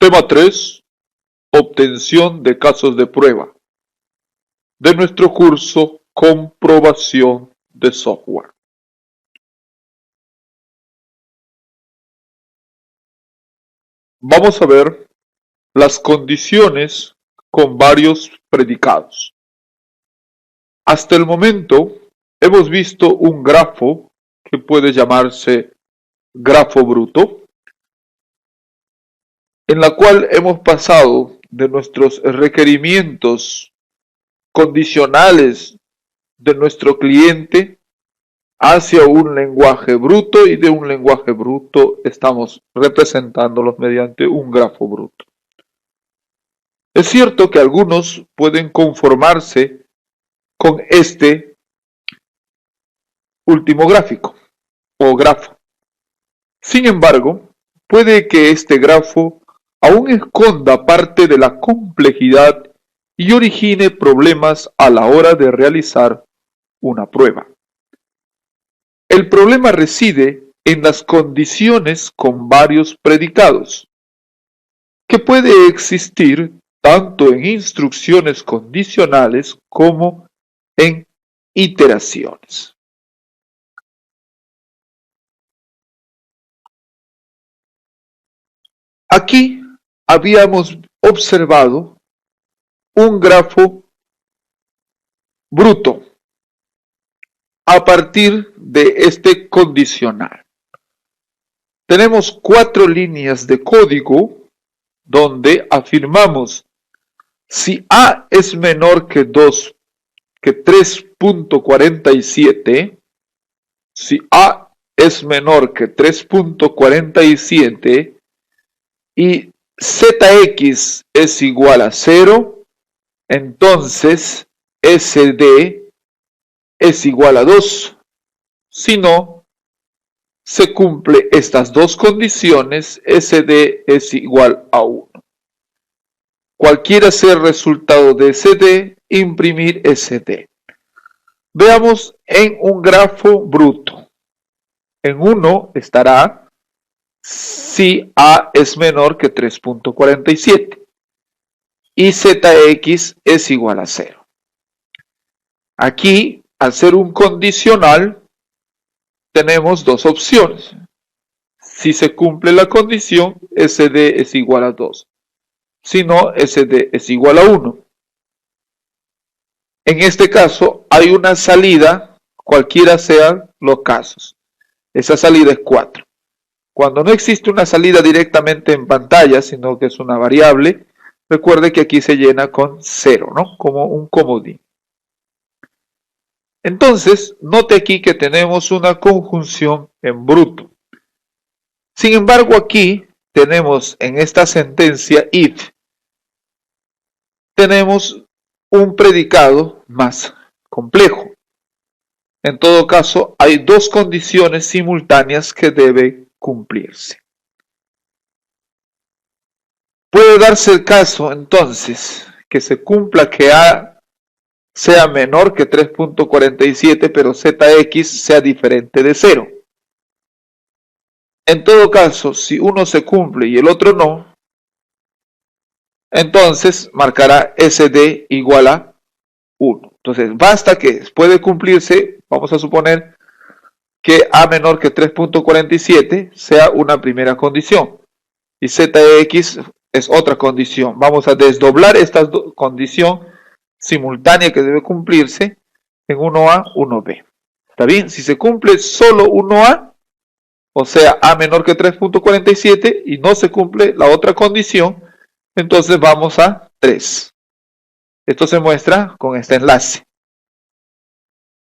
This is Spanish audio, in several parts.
Tema 3. Obtención de casos de prueba de nuestro curso Comprobación de software. Vamos a ver las condiciones con varios predicados. Hasta el momento hemos visto un grafo que puede llamarse grafo bruto, en la cual hemos pasado de nuestros requerimientos condicionales de nuestro cliente hacia un lenguaje bruto, y de un lenguaje bruto estamos representándolos mediante un grafo bruto. Es cierto que algunos pueden conformarse con este último gráfico o grafo. Sin embargo, puede que este grafo aún esconda parte de la complejidad y origine problemas a la hora de realizar una prueba. El problema reside en las condiciones con varios predicados, que puede existir tanto en instrucciones condicionales como en iteraciones. Aquí habíamos observado un grafo bruto a partir de este condicional. Tenemos 4 líneas de código donde afirmamos si A es menor que 3.47, si A es menor que 3.47 y ZX es igual a 0, entonces SD es igual a 2. Si no se cumple estas dos condiciones, SD es igual a 1. Cualquiera sea el resultado de SD, imprimir SD. Veamos en un grafo bruto. En 1 estará si A es menor que 3.47 y ZX es igual a 0. Aquí, al ser un condicional, tenemos dos opciones. Si se cumple la condición, SD es igual a 2. Si no, SD es igual a 1. En este caso, hay una salida, cualquiera sean los casos. Esa salida es 4. Cuando no existe una salida directamente en pantalla, sino que es una variable, recuerde que aquí se llena con 0, ¿no? Como un comodín. Entonces, note aquí que tenemos una conjunción en bruto. Sin embargo, aquí tenemos en esta sentencia if, tenemos un predicado más complejo. En todo caso, hay dos condiciones simultáneas que deben cumplirse. Puede darse el caso, entonces, que se cumpla que A sea menor que 3.47, pero ZX sea diferente de 0. En todo caso, si uno se cumple y el otro no, entonces marcará SD igual a 1. Entonces, basta que puede cumplirse, vamos a suponer que A menor que 3.47 sea una primera condición y ZX es otra condición. Vamos a desdoblar esta condición simultánea que debe cumplirse en 1A, 1B. ¿Está bien? Si se cumple solo 1A, o sea, A menor que 3.47 y no se cumple la otra condición, entonces vamos a 3. Esto se muestra con este enlace.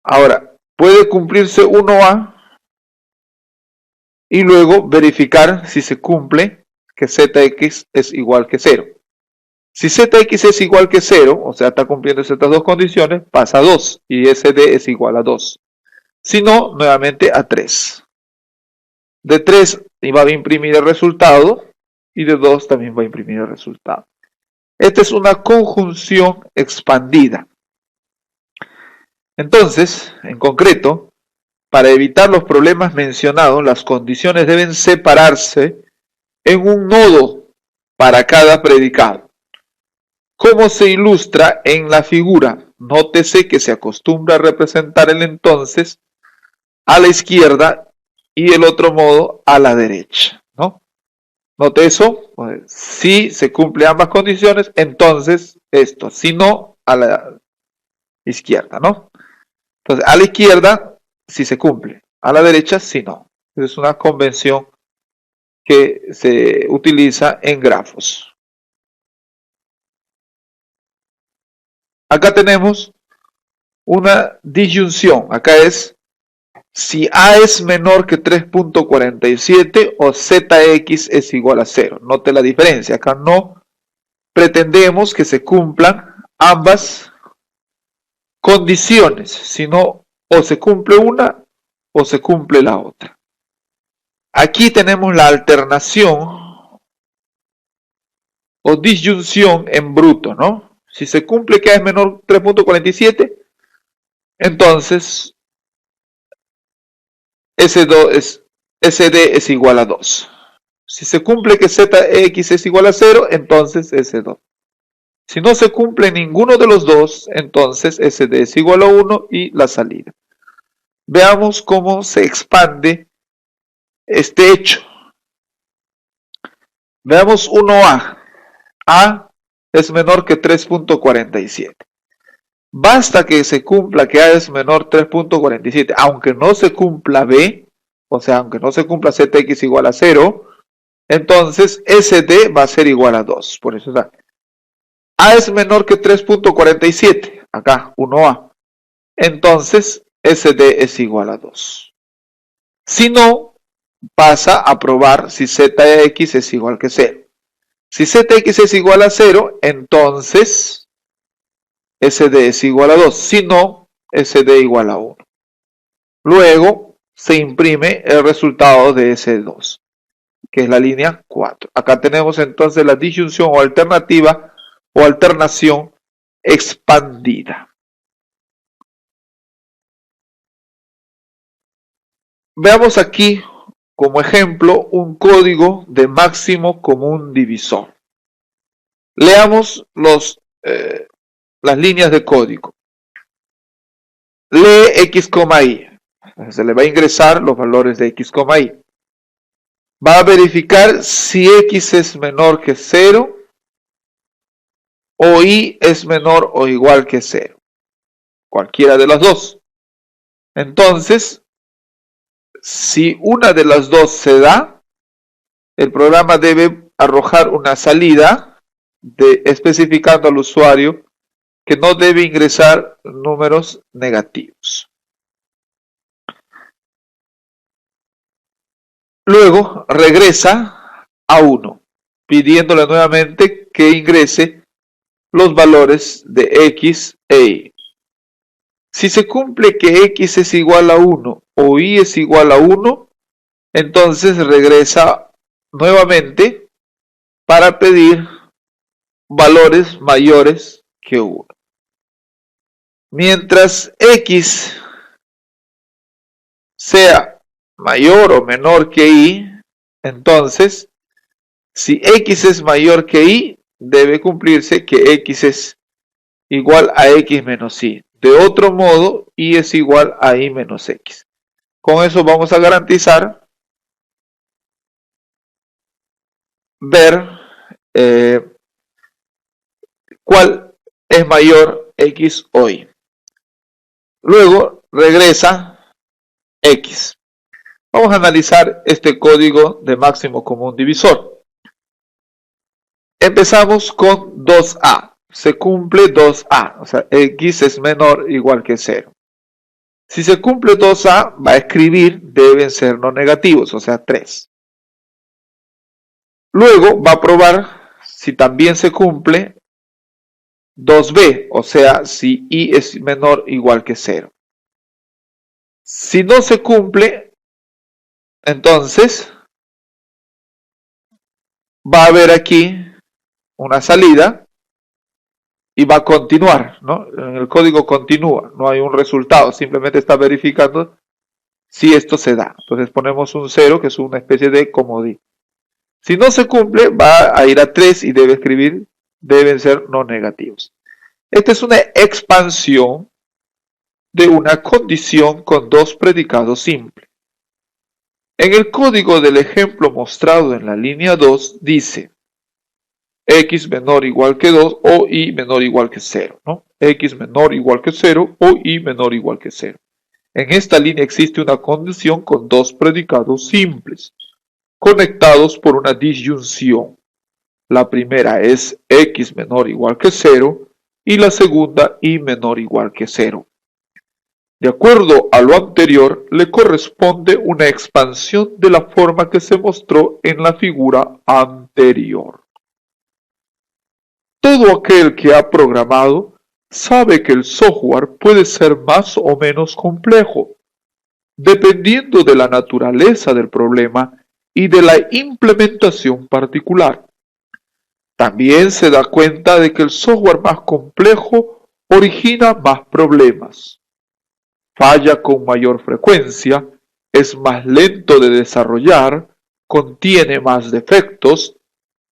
Ahora, puede cumplirse 1A y luego verificar si se cumple que ZX es igual que 0. Si ZX es igual que 0, o sea, está cumpliendo estas dos condiciones, pasa a 2 y SD es igual a 2. Si no, nuevamente a 3. De 3 va a imprimir el resultado y de 2 también va a imprimir el resultado. Esta es una conjunción expandida. Entonces, en concreto, para evitar los problemas mencionados, las condiciones deben separarse en un nodo para cada predicado. ¿Cómo se ilustra en la figura? Nótese que se acostumbra a representar el entonces a la izquierda y el otro modo a la derecha, ¿no? Note eso, pues, si se cumplen ambas condiciones, entonces esto, si no, a la izquierda, ¿no? Entonces, a la izquierda, si se cumple, a la derecha, si no. Es una convención que se utiliza en grafos. Acá tenemos una disyunción, acá es si A es menor que 3.47 o ZX es igual a 0. Note la diferencia, acá no pretendemos que se cumplan ambas condiciones, sino o se cumple una o se cumple la otra. Aquí tenemos la alternación o disyunción en bruto, ¿no? Si se cumple que A es menor 3.47, entonces SD es igual a 2. Si se cumple que ZX es igual a 0, entonces S2. Si no se cumple ninguno de los dos, entonces SD es igual a 1 y la salida. Veamos cómo se expande este hecho. Veamos 1A. A es menor que 3.47. Basta que se cumpla que A es menor 3.47, aunque no se cumpla B, o sea, aunque no se cumpla ZX igual a 0, entonces SD va a ser igual a 2. Por eso está. A es menor que 3.47, acá 1A. Entonces SD es igual a 2. Si no, pasa a probar si ZX es igual que 0. Si ZX es igual a 0, entonces SD es igual a 2. Si no, SD igual a 1. Luego se imprime el resultado de S2, que es la línea 4. Acá tenemos entonces la disyunción o alternativa o alternación expandida. Veamos aquí como ejemplo un código de máximo común divisor. Leamos las líneas de código. Lee X, Y. Se le va a ingresar los valores de X, Y. Va a verificar si X es menor que 0 o Y es menor o igual que 0. Cualquiera de las dos. Entonces, si una de las dos se da, el programa debe arrojar una salida especificando al usuario que no debe ingresar números negativos. Luego regresa a 1, pidiéndole nuevamente que ingrese los valores de X e Y. Si se cumple que X es igual a 1 o Y es igual a 1, entonces regresa nuevamente para pedir valores mayores que 1. Mientras X sea mayor o menor que Y, entonces si X es mayor que Y, debe cumplirse que X es igual a X menos Y. De otro modo, Y es igual a Y menos X. Con eso vamos a garantizar ver cuál es mayor, X o Y. Luego regresa X. Vamos a analizar este código de máximo común divisor. Empezamos con 2A. Se cumple 2A, o sea, X es menor o igual que 0. Si se cumple 2A, va a escribir deben ser no negativos, o sea, 3. Luego va a probar si también se cumple 2B, o sea, si Y es menor o igual que 0. Si no se cumple, entonces va a haber aquí una salida y va a continuar, ¿no? En el código continúa, no hay un resultado, simplemente está verificando si esto se da. Entonces ponemos un 0, que es una especie de comodín. Si no se cumple, va a ir a 3 y debe escribir, deben ser no negativos. Esta es una expansión de una condición con dos predicados simples. En el código del ejemplo mostrado en la línea 2 dice x menor o igual que 2 o y menor o igual que 0, ¿no? X menor o igual que 0 o y menor o igual que 0. En esta línea existe una condición con dos predicados simples, conectados por una disyunción. La primera es x menor o igual que 0 y la segunda y menor o igual que 0. De acuerdo a lo anterior, le corresponde una expansión de la forma que se mostró en la figura anterior. Todo aquel que ha programado sabe que el software puede ser más o menos complejo, dependiendo de la naturaleza del problema y de la implementación particular. También se da cuenta de que el software más complejo origina más problemas, falla con mayor frecuencia, es más lento de desarrollar, contiene más defectos.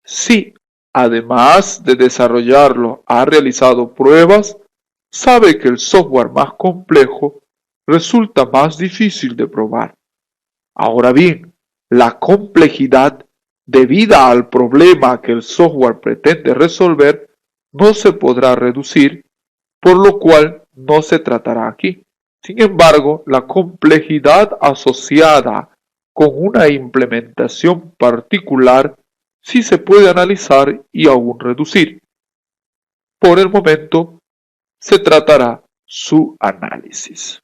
Si, además de desarrollarlo, ha realizado pruebas, sabe que el software más complejo resulta más difícil de probar. Ahora bien, la complejidad debida al problema que el software pretende resolver no se podrá reducir, por lo cual no se tratará aquí. Sin embargo, la complejidad asociada con una implementación particular sí se puede analizar y aún reducir. Por el momento, se tratará su análisis.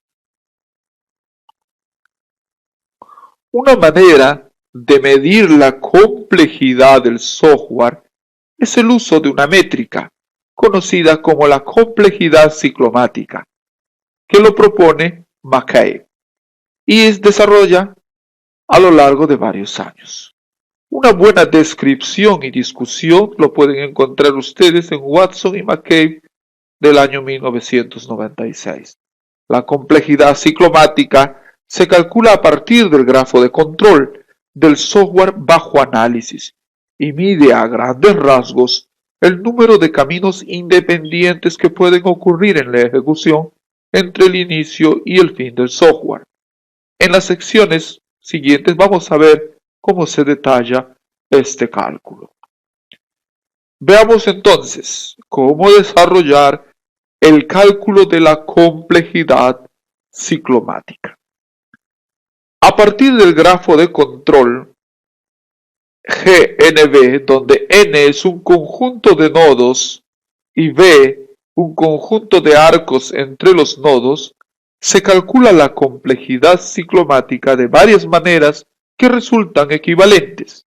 Una manera de medir la complejidad del software es el uso de una métrica, conocida como la complejidad ciclomática, que lo propone McCabe y desarrolla a lo largo de varios años. Una buena descripción y discusión lo pueden encontrar ustedes en Watson y McCabe del año 1996. La complejidad ciclomática se calcula a partir del grafo de control del software bajo análisis y mide a grandes rasgos el número de caminos independientes que pueden ocurrir en la ejecución entre el inicio y el fin del software. En las secciones siguientes vamos a ver cómo se detalla este cálculo. Veamos entonces cómo desarrollar el cálculo de la complejidad ciclomática. A partir del grafo de control GNB, donde N es un conjunto de nodos y B un conjunto de arcos entre los nodos, se calcula la complejidad ciclomática de varias maneras que resultan equivalentes.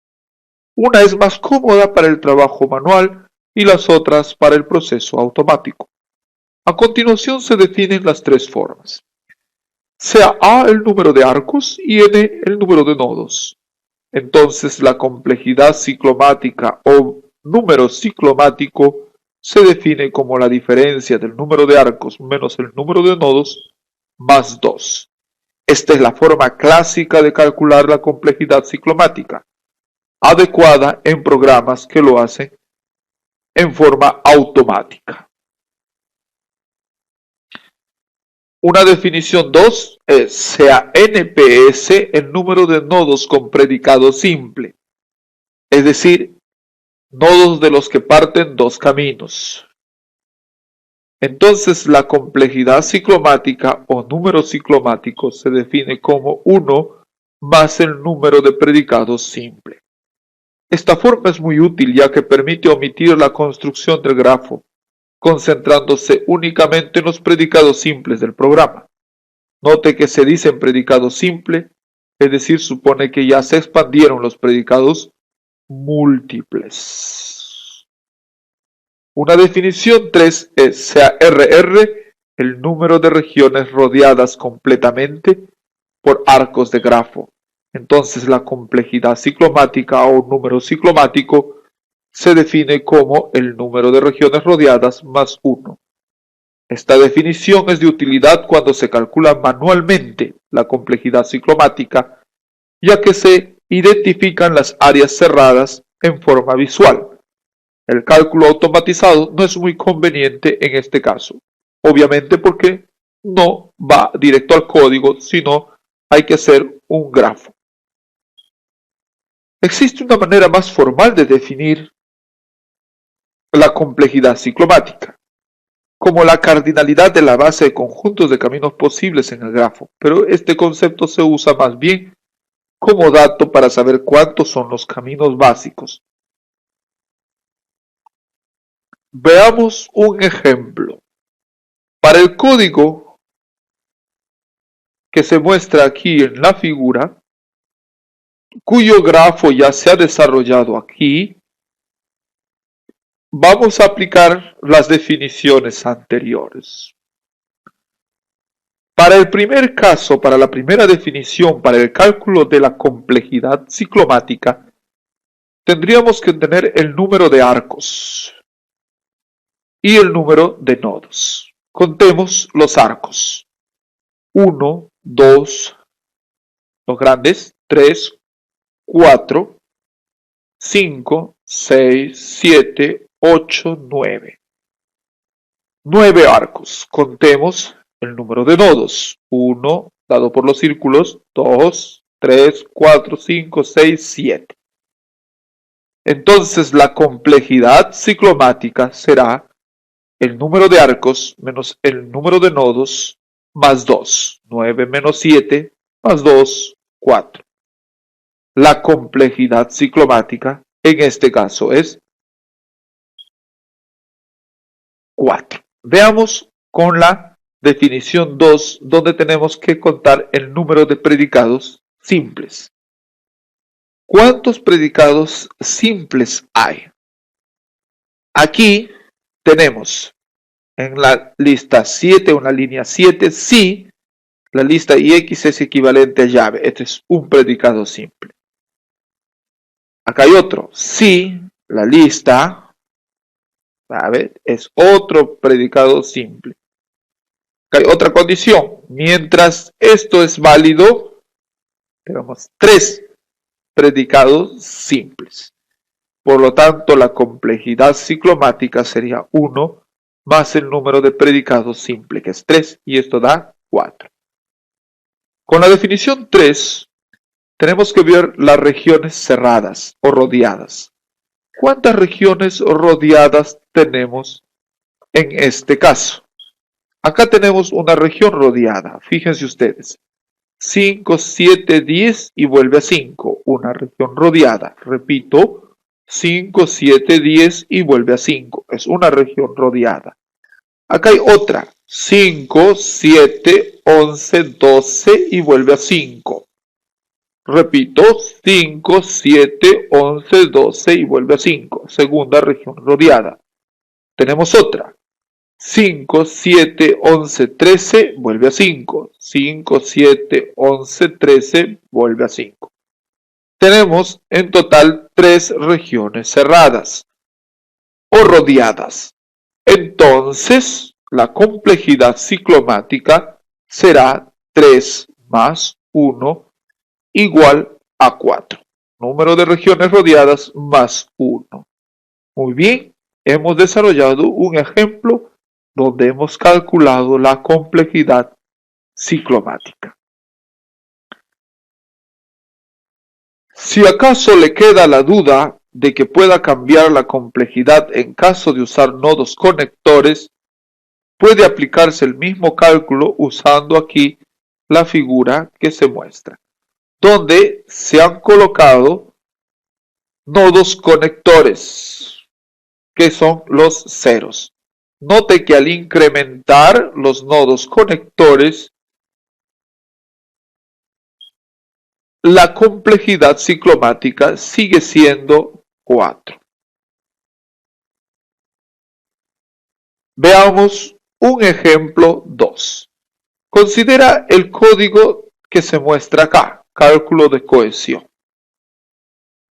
Una es más cómoda para el trabajo manual y las otras para el proceso automático. A continuación se definen las tres formas. Sea A el número de arcos y N el número de nodos. Entonces la complejidad ciclomática o número ciclomático se define como la diferencia del número de arcos menos el número de nodos más 2. Esta es la forma clásica de calcular la complejidad ciclomática, adecuada en programas que lo hacen en forma automática. Una definición 2 es sea NPS el número de nodos con predicado simple, es decir, nodos de los que parten dos caminos. Entonces la complejidad ciclomática o número ciclomático se define como 1 más el número de predicados simple. Esta forma es muy útil ya que permite omitir la construcción del grafo, concentrándose únicamente en los predicados simples del programa. Note que se dice en predicado simple, es decir, supone que ya se expandieron los predicados múltiples. Una definición 3 es sea RR el número de regiones rodeadas completamente por arcos de grafo. Entonces la complejidad ciclomática o número ciclomático se define como el número de regiones rodeadas más 1. Esta definición es de utilidad cuando se calcula manualmente la complejidad ciclomática, ya que se identifican las áreas cerradas en forma visual. El cálculo automatizado no es muy conveniente en este caso, obviamente porque no va directo al código, sino hay que hacer un grafo. Existe una manera más formal de definir la complejidad ciclomática, como la cardinalidad de la base de conjuntos de caminos posibles en el grafo, pero este concepto se usa más bien como dato para saber cuántos son los caminos básicos. Veamos un ejemplo. Para el código que se muestra aquí en la figura, cuyo grafo ya se ha desarrollado aquí, vamos a aplicar las definiciones anteriores. Para el primer caso, para la primera definición, para el cálculo de la complejidad ciclomática, tendríamos que tener el número de arcos y el número de nodos. Contemos los arcos. 1, 2, los grandes, 3, 4, 5, 6, 7, 8, 9. 9 arcos. Contemos el número de nodos. 1 dado por los círculos, 2, 3, 4, 5, 6, 7. Entonces la complejidad ciclomática será el número de arcos menos el número de nodos más 2. 9 menos 7 más 2, 4. La complejidad ciclomática en este caso es 4. Veamos con la definición 2, donde tenemos que contar el número de predicados simples. ¿Cuántos predicados simples hay? Aquí tenemos en la lista 7, una línea 7, si la lista IX es equivalente a llave. Este es un predicado simple. Acá hay otro. Si la lista, ¿sabe?, es otro predicado simple. Acá hay otra condición. Mientras esto es válido, tenemos 3 predicados simples. Por lo tanto, la complejidad ciclomática sería 1 más el número de predicados simple, que es 3, y esto da 4. Con la definición 3, tenemos que ver las regiones cerradas o rodeadas. ¿Cuántas regiones rodeadas tenemos en este caso? Acá tenemos una región rodeada, fíjense ustedes. 5, 7, 10 y vuelve a 5, una región rodeada. Repito, 5, 7, 10 y vuelve a 5, es una región rodeada. Acá hay otra, 5, 7, 11, 12 y vuelve a 5. Repito, 5, 7, 11, 12 y vuelve a 5. Segunda región rodeada. Tenemos otra. 5, 7, 11, 13, vuelve a 5. 5, 7, 11, 13, vuelve a 5. Tenemos en total 3 regiones cerradas o rodeadas. Entonces, la complejidad ciclomática será 3 más 1 igual a 4. Número de regiones rodeadas más 1. Muy bien, hemos desarrollado un ejemplo donde hemos calculado la complejidad ciclomática. Si acaso le queda la duda de que pueda cambiar la complejidad en caso de usar nodos conectores, puede aplicarse el mismo cálculo usando aquí la figura que se muestra, donde se han colocado nodos conectores, que son los ceros. Note que al incrementar los nodos conectores, la complejidad ciclomática sigue siendo 4. Veamos un ejemplo 2. Considera el código que se muestra acá, cálculo de cohesión,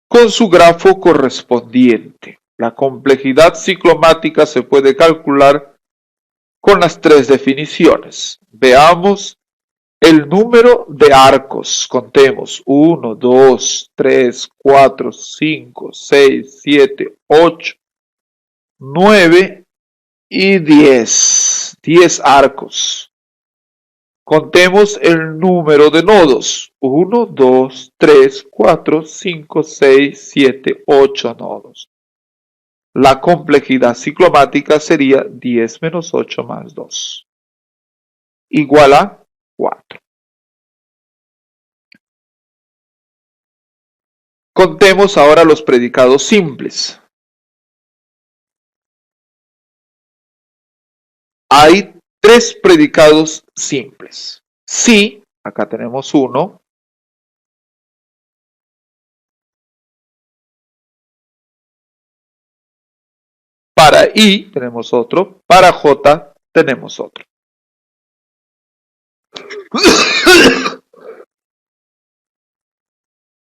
con su grafo correspondiente. La complejidad ciclomática se puede calcular con las 3 definiciones. Veamos el número de arcos. Contemos 1, 2, 3, 4, 5, 6, 7, 8, 9 y 10. 10 arcos. Contemos el número de nodos. 1, 2, 3, 4, 5, 6, 7, 8 nodos. La complejidad ciclomática sería 10 menos 8 más 2. Igual a 4. Contemos ahora los predicados simples. Hay 3 predicados simples. Si, acá tenemos uno. Para I tenemos otro. Para J tenemos otro.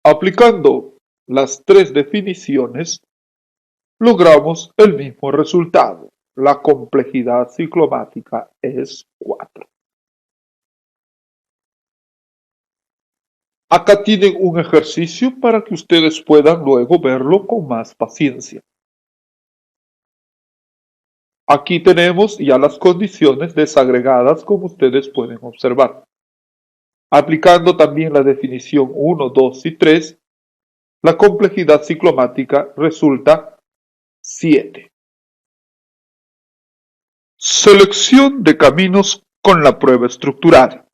Aplicando las 3 definiciones, logramos el mismo resultado. La complejidad ciclomática es 4. Acá tienen un ejercicio para que ustedes puedan luego verlo con más paciencia. Aquí tenemos ya las condiciones desagregadas como ustedes pueden observar. Aplicando también la definición 1, 2 y 3, la complejidad ciclomática resulta 7. Selección de caminos con la prueba estructurada.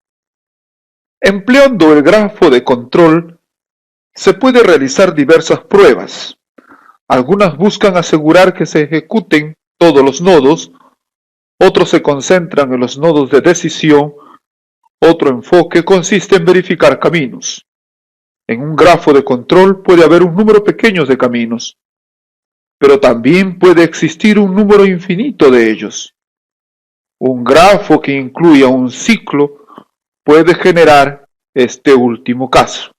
Empleando el grafo de control, se puede realizar diversas pruebas. Algunas buscan asegurar que se ejecuten todos los nodos, otros se concentran en los nodos de decisión, otro enfoque consiste en verificar caminos. En un grafo de control puede haber un número pequeño de caminos, pero también puede existir un número infinito de ellos. Un grafo que incluya un ciclo puede generar este último caso.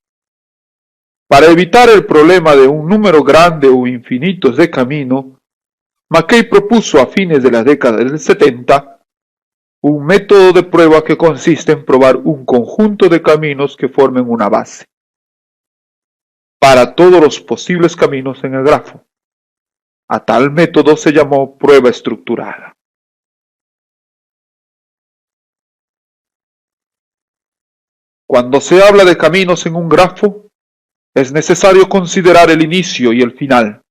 Para evitar el problema de un número grande o infinitos de camino, McKay propuso a fines de la década del 70 un método de prueba que consiste en probar un conjunto de caminos que formen una base para todos los posibles caminos en el grafo. A tal método se llamó prueba estructurada. Cuando se habla de caminos en un grafo, es necesario considerar el inicio y el final,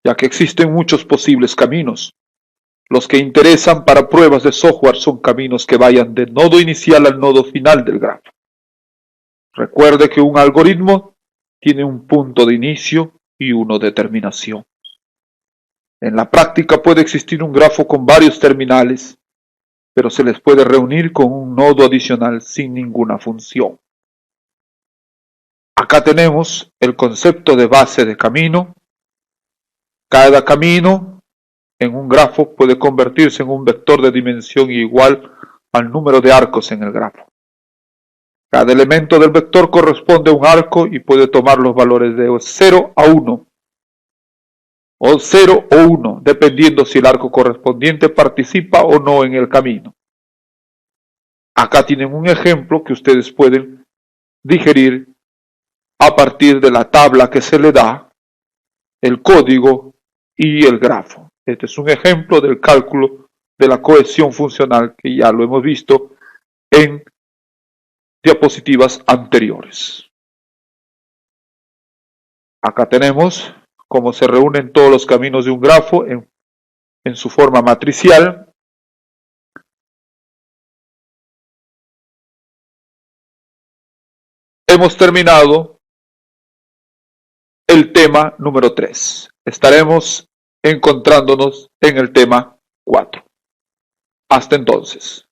ya que existen muchos posibles caminos. Los que interesan para pruebas de software son caminos que vayan del nodo inicial al nodo final del grafo. Recuerde que un algoritmo tiene un punto de inicio y uno de terminación. En la práctica puede existir un grafo con varios terminales, pero se les puede reunir con un nodo adicional sin ninguna función. Acá tenemos el concepto de base de camino. Cada camino en un grafo puede convertirse en un vector de dimensión igual al número de arcos en el grafo. Cada elemento del vector corresponde a un arco y puede tomar los valores de 0 a 1, o 0 o 1, dependiendo si el arco correspondiente participa o no en el camino. Acá tienen un ejemplo que ustedes pueden digerir a partir de la tabla que se le da, el código y el grafo. Este es un ejemplo del cálculo de la cohesión funcional que ya lo hemos visto en diapositivas anteriores. Acá tenemos cómo se reúnen todos los caminos de un grafo en su forma matricial. Hemos terminado el tema número 3. Estaremos encontrándonos en el tema 4. Hasta entonces.